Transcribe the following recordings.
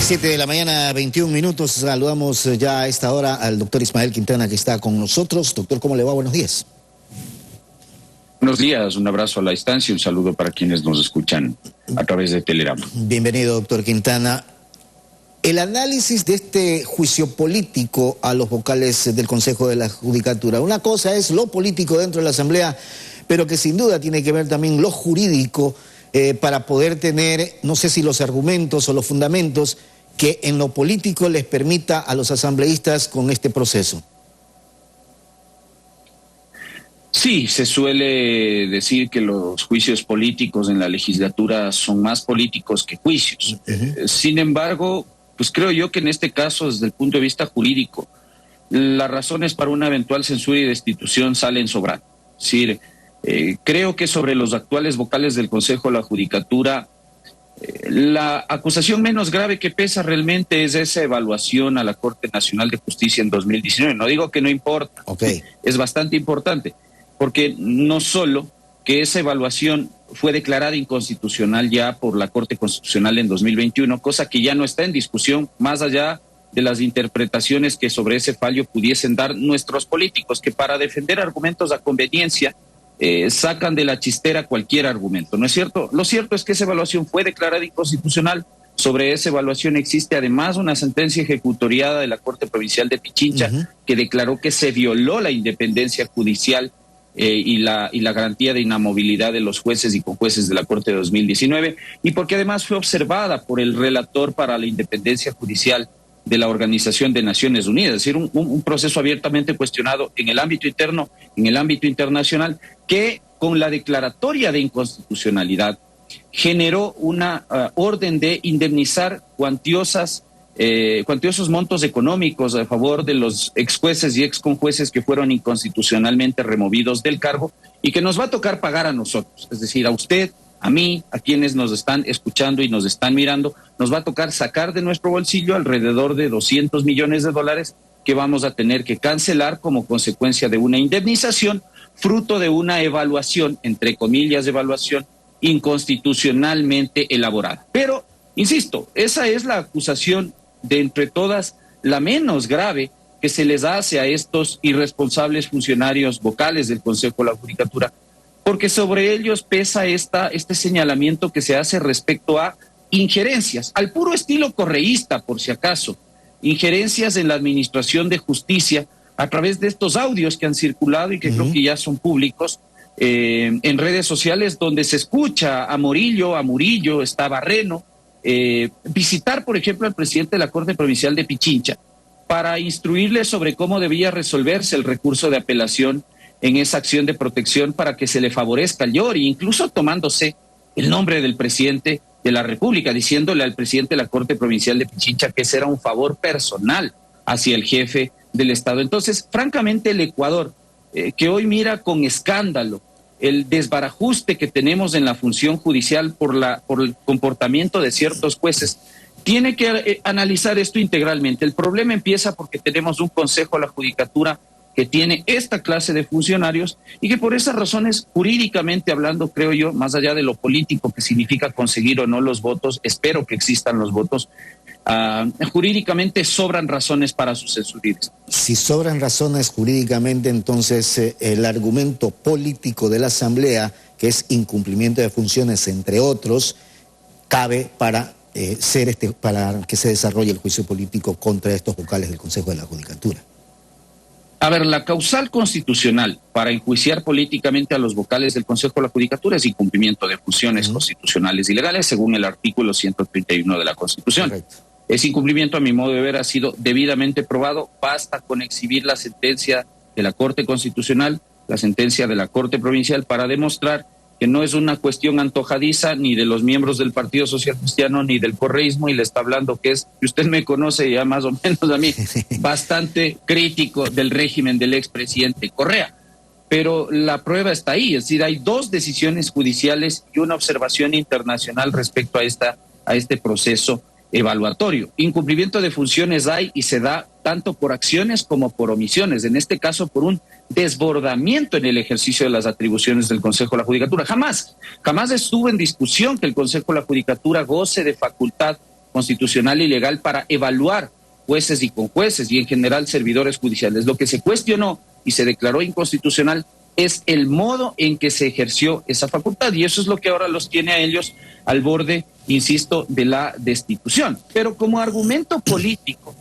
7 de la mañana, 21 minutos. Saludamos ya a esta hora al doctor Ismael Quintana, que está con nosotros. Doctor, ¿cómo le va? Buenos días. Buenos días, un abrazo a la distancia y un saludo para quienes nos escuchan a través de Telegrama. Bienvenido, doctor Quintana. El análisis de este juicio político a los vocales del Consejo de la Judicatura. Una cosa es lo político dentro de la Asamblea, pero que sin duda tiene que ver también lo jurídico para poder tener, no sé si los argumentos o los fundamentos que en lo político les permita a los asambleístas con este proceso. Sí, se suele decir que los juicios políticos en la legislatura son más políticos que juicios. Sin embargo, pues creo yo que en este caso, desde el punto de vista jurídico, las razones para una eventual censura y destitución salen sobrando. Es decir, creo que sobre los actuales vocales del Consejo de la Judicatura, la acusación menos grave que pesa realmente es esa evaluación a la Corte Nacional de Justicia en 2019. No digo que no importa, es bastante importante, porque no solo que esa evaluación fue declarada inconstitucional ya por la Corte Constitucional en 2021, cosa que ya no está en discusión, más allá de las interpretaciones que sobre ese fallo pudiesen dar nuestros políticos, que para defender argumentos a conveniencia sacan de la chistera cualquier argumento, ¿no es cierto? Lo cierto es que esa evaluación fue declarada inconstitucional. Sobre esa evaluación existe además una sentencia ejecutoriada de la Corte Provincial de Pichincha que declaró que se violó la independencia judicial y la garantía de inamovilidad de los jueces y conjueces de la Corte de 2019, y porque además fue observada por el relator para la independencia judicial de la Organización de Naciones Unidas, es decir, un proceso abiertamente cuestionado en el ámbito interno, en el ámbito internacional, que con la declaratoria de inconstitucionalidad generó una orden de indemnizar cuantiosos montos económicos a favor de los ex jueces y ex conjueces que fueron inconstitucionalmente removidos del cargo y que nos va a tocar pagar a nosotros, es decir, a usted, a mí, a quienes nos están escuchando y nos están mirando, nos va a tocar sacar de nuestro bolsillo alrededor de $200 millones que vamos a tener que cancelar como consecuencia de una indemnización fruto de una evaluación, entre comillas, evaluación inconstitucionalmente elaborada. Pero, insisto, esa es la acusación de entre todas la menos grave que se les hace a estos irresponsables funcionarios vocales del Consejo de la Judicatura, porque sobre ellos pesa este señalamiento que se hace respecto a injerencias, al puro estilo correísta, por si acaso, injerencias en la administración de justicia a través de estos audios que han circulado y que creo que ya son públicos en redes sociales, donde se escucha a Murillo, está Barreno, visitar, por ejemplo, al presidente de la Corte Provincial de Pichincha para instruirle sobre cómo debía resolverse el recurso de apelación en esa acción de protección para que se le favorezca al Llori, incluso tomándose el nombre del presidente de la República, diciéndole al presidente de la Corte Provincial de Pichincha que ese era un favor personal hacia el jefe del Estado. Entonces, francamente, el Ecuador, que hoy mira con escándalo el desbarajuste que tenemos en la función judicial por el comportamiento de ciertos jueces, tiene que analizar esto integralmente. El problema empieza porque tenemos un Consejo de la Judicatura que tiene esta clase de funcionarios y que por esas razones, jurídicamente hablando, creo yo, más allá de lo político que significa conseguir o no los votos, espero que existan los votos, jurídicamente sobran razones para su censura. Si sobran razones jurídicamente, entonces el argumento político de la Asamblea, que es incumplimiento de funciones, entre otros, cabe para para que se desarrolle el juicio político contra estos vocales del Consejo de la Judicatura. A ver, la causal constitucional para enjuiciar políticamente a los vocales del Consejo de la Judicatura es incumplimiento de funciones constitucionales y legales, según el artículo 131 de la Constitución. Correcto. Ese incumplimiento, a mi modo de ver, ha sido debidamente probado. Basta con exhibir la sentencia de la Corte Constitucional, la sentencia de la Corte Provincial, para demostrar que no es una cuestión antojadiza ni de los miembros del Partido Social Cristiano ni del correísmo, y le está hablando que usted me conoce ya más o menos a mí, bastante crítico del régimen del expresidente Correa. Pero la prueba está ahí, es decir, hay dos decisiones judiciales y una observación internacional respecto a este proceso evaluatorio. Incumplimiento de funciones hay y se da tanto por acciones como por omisiones, en este caso por un desbordamiento en el ejercicio de las atribuciones del Consejo de la Judicatura. Jamás estuvo en discusión que el Consejo de la Judicatura goce de facultad constitucional y legal para evaluar jueces y conjueces y en general servidores judiciales. Lo que se cuestionó y se declaró inconstitucional es el modo en que se ejerció esa facultad, y eso es lo que ahora los tiene a ellos al borde, insisto, de la destitución. Pero como argumento político,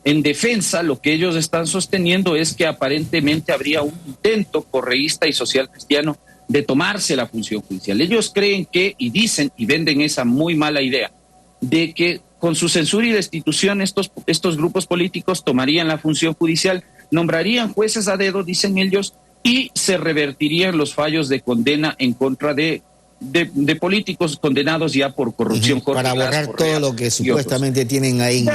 en defensa, lo que ellos están sosteniendo es que aparentemente habría un intento correísta y social cristiano de tomarse la función judicial. Ellos creen que, y dicen y venden esa muy mala idea, de que con su censura y destitución estos grupos políticos tomarían la función judicial, nombrarían jueces a dedo, dicen ellos, y se revertirían los fallos de condena en contra de políticos condenados ya por corrupción. Para borrar todo lo que supuestamente tienen ahí.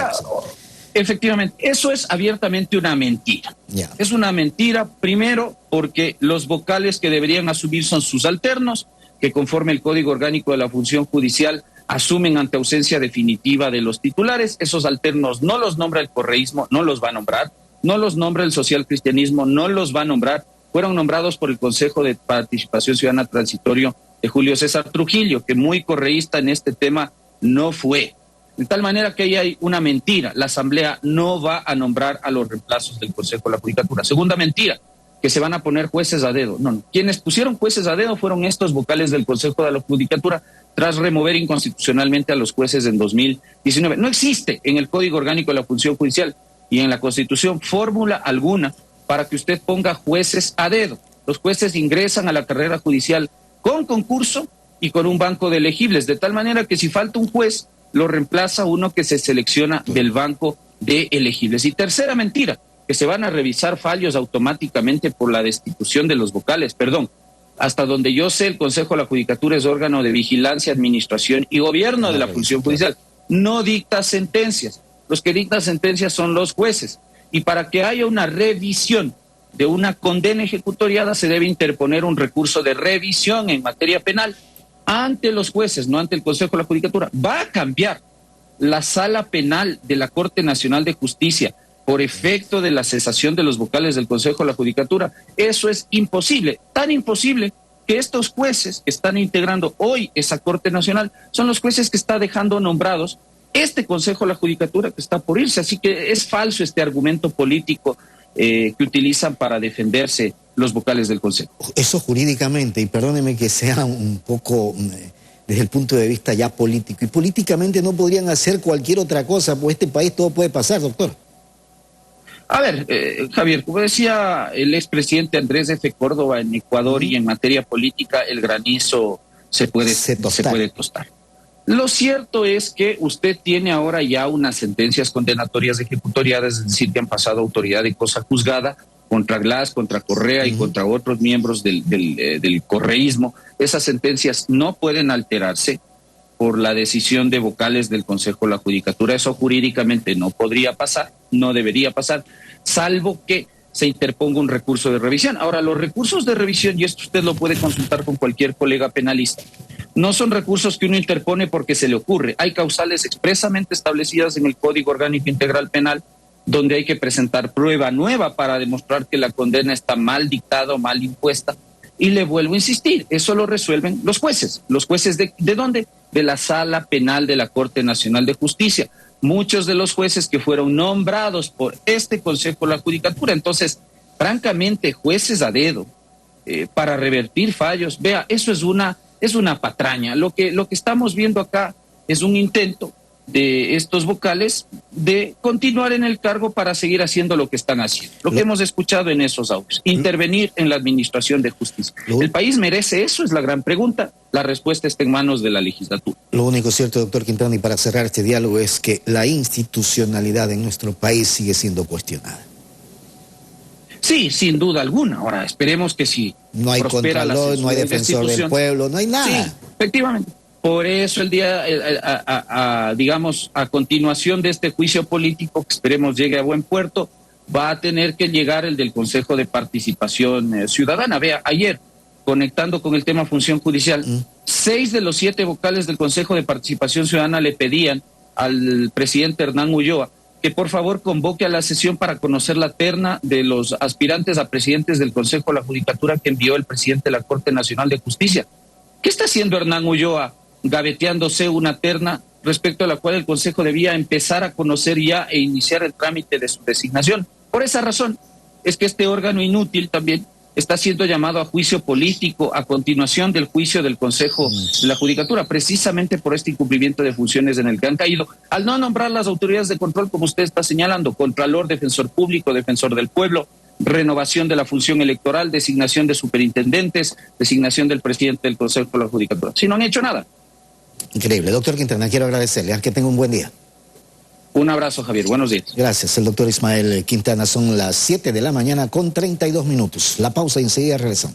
Efectivamente, eso es abiertamente una mentira. Es una mentira, primero, porque los vocales que deberían asumir son sus alternos, que conforme el Código Orgánico de la Función Judicial asumen ante ausencia definitiva de los titulares. Esos alternos no los nombra el correísmo, no los va a nombrar, no los nombra el social cristianismo, no los va a nombrar. Fueron nombrados por el Consejo de Participación Ciudadana Transitorio de Julio César Trujillo, que muy correísta en este tema no fue. De tal manera que ahí hay una mentira. La Asamblea no va a nombrar a los reemplazos del Consejo de la Judicatura. Segunda mentira, que se van a poner jueces a dedo. No. Quienes pusieron jueces a dedo fueron estos vocales del Consejo de la Judicatura tras remover inconstitucionalmente a los jueces en 2019. No existe en el Código Orgánico de la Función Judicial y en la Constitución fórmula alguna para que usted ponga jueces a dedo. Los jueces ingresan a la carrera judicial con concurso y con un banco de elegibles, de tal manera que si falta un juez, lo reemplaza uno que se selecciona del banco de elegibles. Y tercera mentira, que se van a revisar fallos automáticamente por la destitución de los vocales. Perdón, hasta donde yo sé, el Consejo de la Judicatura es órgano de vigilancia, administración y gobierno de la función judicial. No dicta sentencias. Los que dictan sentencias son los jueces. Y para que haya una revisión de una condena ejecutoriada, se debe interponer un recurso de revisión en materia penal ante los jueces, no ante el Consejo de la Judicatura. Va a cambiar la sala penal de la Corte Nacional de Justicia por efecto de la cesación de los vocales del Consejo de la Judicatura. Eso es imposible, tan imposible que estos jueces que están integrando hoy esa Corte Nacional son los jueces que está dejando nombrados este Consejo de la Judicatura que está por irse. Así que es falso este argumento político que utilizan para defenderse los vocales del Consejo. Eso jurídicamente, y perdóneme que sea un poco desde el punto de vista ya político, y políticamente no podrían hacer cualquier otra cosa, pues este país todo puede pasar, doctor. A ver, Javier, como decía el expresidente Andrés F. Córdoba en Ecuador, y en materia política el granizo se puede tostar. Lo cierto es que usted tiene ahora ya unas sentencias condenatorias ejecutoriadas, es decir, que han pasado a autoridad de cosa juzgada contra Glass, contra Correa y contra otros miembros del correísmo. Esas sentencias no pueden alterarse por la decisión de vocales del Consejo de la Judicatura. Eso jurídicamente no podría pasar, no debería pasar, salvo que se interponga un recurso de revisión. Ahora, los recursos de revisión, y esto usted lo puede consultar con cualquier colega penalista, no son recursos que uno interpone porque se le ocurre. Hay causales expresamente establecidas en el Código Orgánico Integral Penal, donde hay que presentar prueba nueva para demostrar que la condena está mal dictada o mal impuesta. Y le vuelvo a insistir, eso lo resuelven los jueces. ¿Los jueces de dónde? De la Sala Penal de la Corte Nacional de Justicia. Muchos de los jueces que fueron nombrados por este Consejo de la Judicatura. Entonces, francamente, jueces a dedo para revertir fallos. Vea, eso es una patraña. Lo que estamos viendo acá es un intento de estos vocales de continuar en el cargo para seguir haciendo lo que están haciendo. Lo que hemos escuchado en esos audios, intervenir en la administración de justicia. ¿El país merece eso? Es la gran pregunta. La respuesta está en manos de la legislatura. Lo único cierto, doctor Quintana, y para cerrar este diálogo, es que la institucionalidad en nuestro país sigue siendo cuestionada. Sí, sin duda alguna. Ahora, esperemos que si no hay contralor, no hay defensor del pueblo, no hay nada. Sí, efectivamente. Por eso el día, digamos, a continuación de este juicio político, que esperemos llegue a buen puerto, va a tener que llegar el del Consejo de Participación Ciudadana. Vea, ayer, conectando con el tema función judicial, 6 de los 7 vocales del Consejo de Participación Ciudadana le pedían al presidente Hernán Ulloa que por favor convoque a la sesión para conocer la terna de los aspirantes a presidentes del Consejo de la Judicatura que envió el presidente de la Corte Nacional de Justicia. ¿Qué está haciendo Hernán Ulloa gaveteándose una terna respecto a la cual el Consejo debía empezar a conocer ya e iniciar el trámite de su designación. Por esa razón es que este órgano inútil también está siendo llamado a juicio político a continuación del juicio del Consejo de la Judicatura, precisamente por este incumplimiento de funciones en el que han caído, al no nombrar las autoridades de control, como usted está señalando, Contralor, Defensor Público, Defensor del Pueblo, renovación de la función electoral, designación de superintendentes, designación del presidente del Consejo de la Judicatura. Si no han hecho nada. Increíble. Doctor Quintana, quiero agradecerle. Que tenga un buen día. Un abrazo, Javier. Buenos días. Gracias, el doctor Ismael Quintana. Son las 7 de la mañana con 32 minutos. La pausa y enseguida regresamos.